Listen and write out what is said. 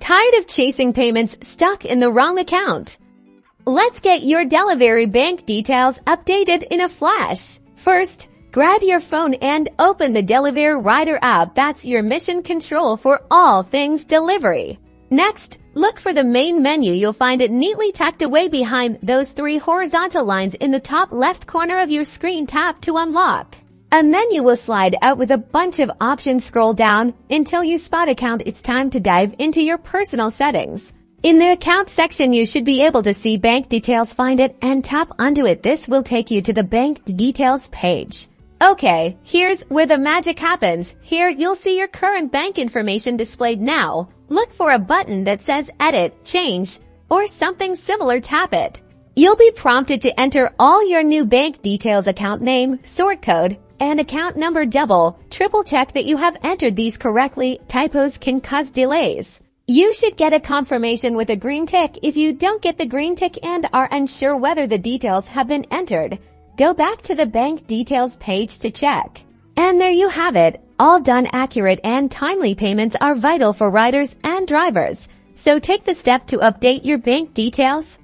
Tired of chasing payments stuck in the wrong account? Let's get your Deliveroo bank details updated in a flash. First, grab your phone and open the Deliveroo Rider app. That's your mission control for all things delivery. Next, look for the main menu. You'll find it neatly tucked away behind those 3 horizontal lines in the top left corner of your screen. Tap to unlock. A menu will slide out with a bunch of options. Scroll down until you spot account. It's time to dive into your personal settings. In the account section, you should be able to see bank details. Find it and tap onto it. This will take you to the bank details page. Okay, here's where the magic happens. Here, you'll see your current bank information displayed now. Look for a button that says Edit, Change, or something similar. Tap it. You'll be prompted to enter all your new bank details: account name, sort code, and account number. Triple check that you have entered these correctly. Typos can cause delays. You should get a confirmation with a green tick. If you don't get the green tick and are unsure whether the details have been entered, go back to the bank details page to check. And there you have it. All done. Accurate and timely payments are vital for riders and drivers. So take the step to update your bank details